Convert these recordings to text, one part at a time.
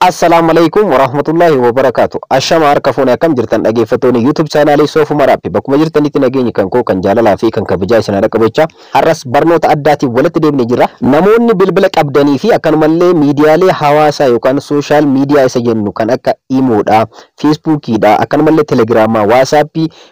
Assalamualaikum warahmatullahi wabarakatuh. Ashama harka foon akkam jirtan dhageeffattoonni YouTube channel Soofuma Raappi bakkuma jirtanitti nageenyi kan koo kan jaalalaa fi kan kabajaa isin dhaqqabachaa har'as barnoota addaatiin walitti deebinee jirra. Namoonni bilbila qabdanii fi akkanumallee miidiyaalee hawaasaa yookaan social media isa jennu kan akka Imoodha, Facebookidha, akkanumallee Telegrammaa, WhatsApp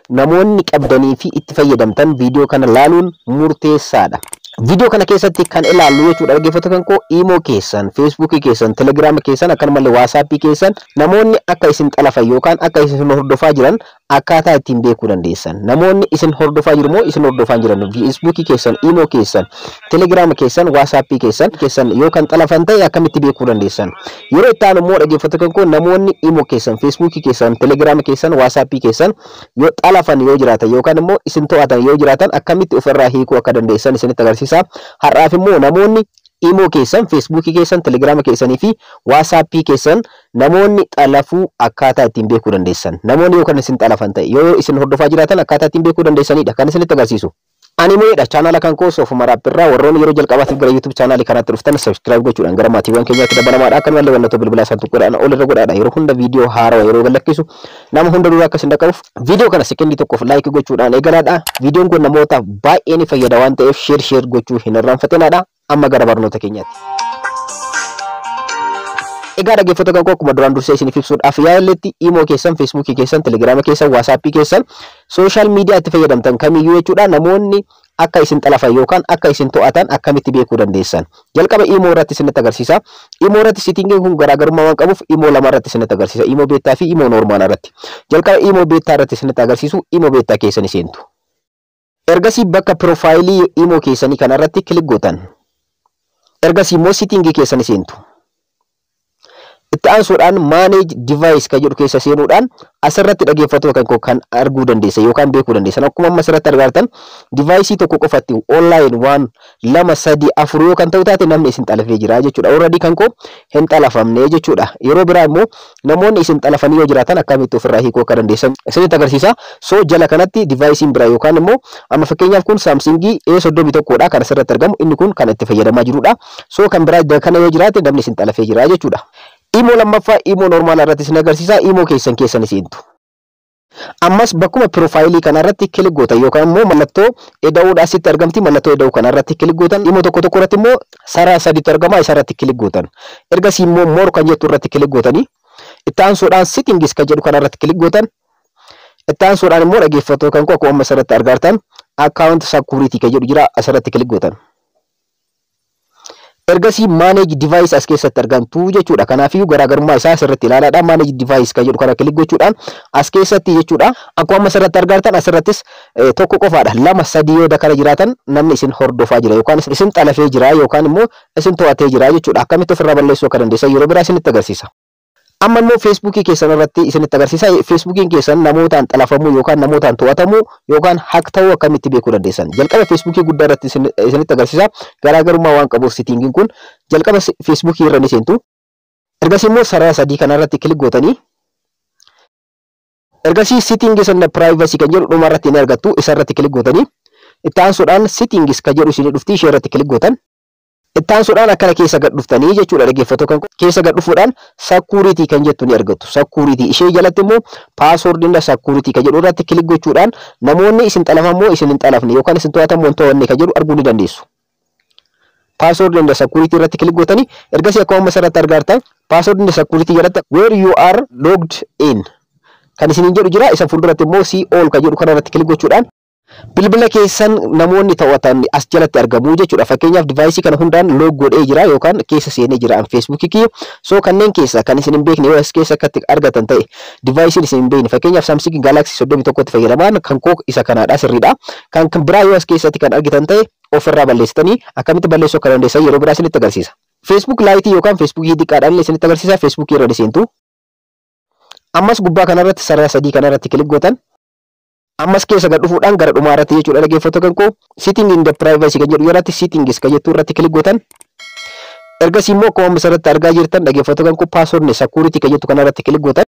namoonni qabdanii fi itti fayyadamtan viidiyoo kana laaluun murteessaadha. Video kana keessatti kan ilaallu jechuudha dhaggeeffattoota koo Imo keessan, Facebook keessan, Telegram keessan akkanumallee WhatsApp keessan namoonni akka isin xalafan yookaan akka isin hordofaa jiran akkaataa ittiin beekuu dandeessan. Namoonni isin hordofaa jiru moo isin hordofaa jiran Facebook keessan, Imo keessan, Telegram keessan, WhatsApp keessan yookaan xalafan ta'e akkamitti beekuu dandeessan. Yeroo itti aanu immoo dhaggeeffattoota koo namoonni Imo keessan, Facebook keessan, Telegram keessan, WhatsApp keessan yoo xalafan yoo jiraatan yookaan immoo isin to'atan yoo jiraatan akkamitti ofirraa hiikuu akka dandeessan isinitti agarsiisa. Har'aaf immoo namoonni Imo keessan, Facebook keessan, Telegram keessanii fi WhatsApp keessan namoonni xalafuu akkaataa ittiin beekuu dandeessan. Namoonni yookaan isin xalafan ta'e yoo isin hordofaa jiraatan akkaataa ittiin beekuu dandeessanidha kan isinitti agarsiisu. Ani mo'edha channel kan koo Soofuma Raappi irraa warroonni yeroo jalqabaatiif gara YouTube channel kanatti dhuftan subscribe gochuudhaan gara maatiiwwan keenyaatti dabalamaadha. Akkanumallee wantoota bilbilaa isaan tuquudhaan ol irra godhaadha. Yeroo hunda viidiyoo haarawaa yeroo galakkisu nama hunda dura akka isin dhaqqabuuf viidiyoo kana sekendii tokkoof like gochuudhaan eegalaadha. Viidiyoon kun namootaaf baay'ee ni fayyada waan ta'eef share gochuu hin irraanfatinaadha. Amma gara barnoota keenyaatti. Egaa dhaggeeffattoota koo akkuma duraan dursee isiniif ibsuudhaaf yaalletti Imo keessan, Facebook keessan, Telegram keessan, WhatsApp keessan social media itti fayyadamtan kamiyyuu jechuudha namoonni akka isin xalafan yookaan akka isin to'atan akkamitti beekuu dandeessan. Jalqaba Imo irratti isinitti agarsiisa. Imo irratti settingiin kun garaagarummaa waan qabuuf Imo lama irratti isinitti agarsiisa. Imo beetaa fi Imo normaal irratti. Jalqaba Imo beetaa irratti isinitti agarsiisu Imo beetaa keessan seentu. Ergasii bakka profaayilii Imo keessanii kanarratti kilik gootan. Ergasii immoo settingii keessan seentu. Itti aansuudhaan manage device kan jedhu keessa seenuudhaan asirratti dhaggeeffattoota kan arguu dandeessan yookaan beekuu dandeessan. Akkuma amma asirratti argattan device tokko qofatti online 1 2 3 4 yoo kan ta'u taate namni isin xalafee jira jechuudha. Already kan koo hin xalafamne jechuudha. Yeroo biraa immoo namoonni isin xalafanii yoo jiraatan akkamitti ofirraa hiikuu akka dandeessan isinitti agarsiisa. So jala kanatti device biraa yookaan immoo amma fakkeenyaaf kun Samsung A31dha kan asirratti argamu inni kun kan itti fayyadamaa jirudha. So kan biraa kana yoo jiraate namni isin xalafee jira jechuudha. Imo lammaffaa Imo normaal irratti isin agarsiisa. Imo keessan seentu. Ammas bakkuma profaayilii kanarratti kilik gootan yookaan immoo mallattoo eda'uudha asitti argamti. Mallattoo eda'uu kanarratti kilik gootan. Imo tokko irratti immoo saraa sadiitu argama. Isarratti kilik gootan. Ergasii immoo more kan jettu irratti kilik gootanii itti aansuudhaan settings kan jedhu kanarratti kilik gootan. Itti aansuudhaan immoo dhaggeeffattoota kan koo akkuma amma asirratti argartan account security kan jedhu jira. Asirratti kilik gootan. Ergasii manage device as keessatti argamtu jechuudha. Kanaafiyyuu garaagarummaa isaa asirratti ilaalaadha. Manage device kan jedhu kana kilik gochuudhaan as keessatti jechuudha. Akkuma asirratti argartan asirrattis tokko qofaadha. 2 3 yoo dakara jiraatan namni isin hordofaa jira yookaan isin xalafee jira yookaan immoo isin to'atee jira jechuudha. Akkamitti ofirraa balleessuu akka dandeessan yeroo biraa isinitti agarsiisa. Amma immoo Facebook keessan irratti isinitti agarsiisa. Facebook keessan namootaan xalafamuu yookaan namootaan to'atamuu yookaan hack ta'uu akkamitti beekuu dandeessan. Jalqaba Facebook guddaa irratti isinitti agarsiisa. Garaagarummaa waan qabuuf settingiin kun jalqaba Facebook irra ni seentu. Ergasii immoo saraa sadii kanarratti kilik gootanii ergasii settings and privacy kan jedhu dhuma irratti ni argattu. Isarratti kilik gootanii itti aansuudhaan settings kan jedhu isin dhufti ishee irratti kilik gootan. Itti aansuudhaan akkana keessa gad dhuftanii jechuudha dhaggeeffattoota kan keessa gad dhufuudhaan security kan jettu ni argattu. Security ishee jalatti immoo password inda security kan jedhu irratti kilik gochuudhaan namoonni isin xalafan moo isin hin xalafne yookaan isin to'atan moo to'anne kan jedhu arguu ni dandeessu. Password inda security irratti kilik gootanii ergasii akkuma asirratti argartan password inda security jalatti where you are logged in kan isin jedhu jira. Isa fuulduratti immoo see all kan jedhu kanarratti kilik gochuudhaan bilbila keessan namoonni to'atan as jalatti argamu jechuudha. Fakkeenyaaf device kana hundaan log godhee jira yookaan keessa seenee jira an Facebook kiyya. So kanneen keessa kan isin hin beekne yoo as keessa akkatti argatan ta'e device isin hin beekne fakkeenyaaf Samsung Galaxy 31 tti fayyadaman kan koo isa kanaadha sirriidha. Kan biraa yoo as keessatti kan argitan ta'e ofirraa balleessitanii akkamitti balleessuu akka dandeessan yeroo biraa isinitti agarsiisa. Facebook Lite yookaan Facebook diqqaadhaan isinitti agarsiisa. Facebook irra ni seentu. Ammas gubbaa kanarratti saraa sadii kanarratti kilik gootan. Ammas keessa gad dhufuudhaan gara dhumaa irratti jechuudha dhaggeeffattoota kan koo setting in the privacy kan jedhu irratti settings kan jettu irratti kilik gootan. Ergasii immoo akkuma asirratti argaa jirtan dhaggeeffattoota kan koo password security kan jettu kanarratti kilik gootan.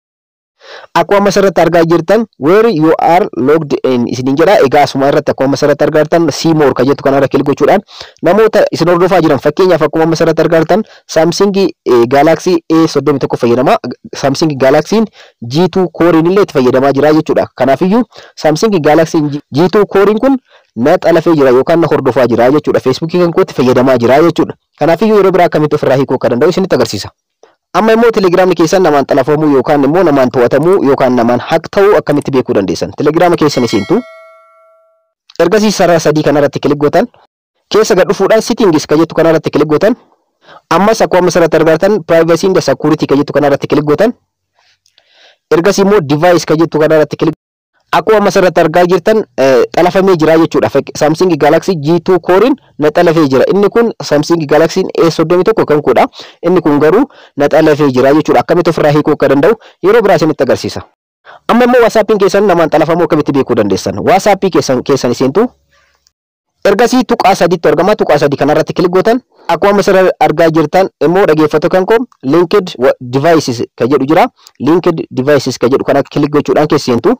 Akkuma masarratti argaa jirtan where you are logged in isin jedha. Egaa asuma irratti akkuma masarratti argaa jirtan see more kan jettu kanarra kilik gochuudhaan namoota isin hordofaa jiran fakkeenyaaf akkuma masarratti argaa jirtan Samsung Galaxy A31 fayyadama. Samsung Galaxy G2 Core illee itti fayyadamaa jira jechuudha. Kanaafiyyuu Samsung Galaxy G2 Core kun na xalafee jira yookaan na hordofaa jira jechuudha. Facebook kan kootti fayyadamaa jira jechuudha. Kanaafiyyuu yeroo biraa akkamitti ofirraa hiikuu akka danda'u isinitti agarsiisa. Amma immoo Telegram keessan namaan xalafamuu yookaan immoo namaan to'atamuu yookaan namaan hack ta'uu akkamitti beekuu dandeessan. Telegram keessan isintu ergasii sarara sadii kanarratti kilik gootan keessa gad dhufuudhaan settings kan jettu kanarratti kilik gootan ammas akkuma masarratti argattan privacy and security kan jettu kanarratti kilik gootan ergasii immoo device kan jettu kanarratti kilik akkuma masarratti argaa jirtan xalafamee jira jechuudha. Samsung Galaxy G2 Core na xalafee jira. Inni kun Samsung Galaxy A31 kan koodha. Inni kun garuu na xalafee jira jechuudha. Akkamitti ofirraa hiikuu akka danda'u yeroo biraa isinitti agarsiisa. Amma immoo WhatsApp keessan namaan xalafamuu akkamitti beekuu dandeessan. WhatsApp keessan isintu ergasii tuqaa sadiitti argama. Tuqaa sadii kanarratti kilik gootan akkuma masarratti argaa jirtan immoo dhaggeeffattoota kan koo linked devices kan jedhu jira. Linked devices kan jedhu kana kilik gochuudhaan keesseentu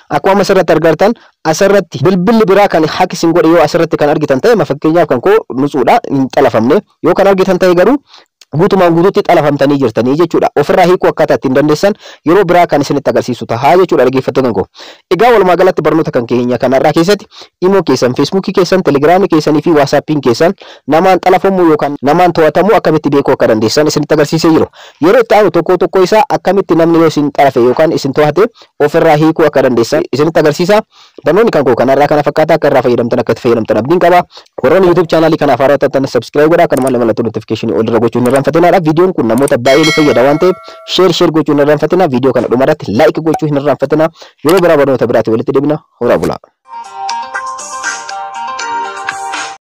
akkuma masarratti argartan asirratti bilbilli biraa kan hack isin godhe yoo asirratti kan argitan ta'e fakkeenyaaf kan koo nusuudha hin xalafamne yoo kan argitan ta'e garuu guutumaan guutuutti xalafamtanii jirtanii jechuudha. Ofirraa hiikuu akkaataa ittiin dandeessan yeroo biraa kan isinitti agarsiisu ta'a jechuudha dhaggeeffattoota kan koo. Egaa walumaa galatti barnoota kan keenya kanarraa keessatti imo keessan, Facebook keessan, Telegram keessanii fi WhatsApp keessan namaan xalafamuu yookaan namaan to'atamuu akkamitti beekuu akka dandeessan isinitti agarsiisee jiru. Yeroo itti aanu tokko isaa akkamitti namni yoo isin xalafe yookaan isin to'ate ofirraa hiikuu akka dandeessan isinitti agarsiisa. Barnoonni kan koo kanarraa kana fakkaata akka irraa fayyadamtan akka itti fayyadamtan abdiin qaba. Warroonni YouTube channel kanaaf haaraa ta'an subscribe godhaa kan mallattoo notification ol irra gochuun irraanfatinaa. Videoon kun namoota baay'ee fayyada waan ta'eef share gochuun irraanfatinaa. Video kana dhumarratti like gochuu hin irraanfatinaa. Yeroo biraa barnoota biraatti walitti deebina. Horaa bulaa.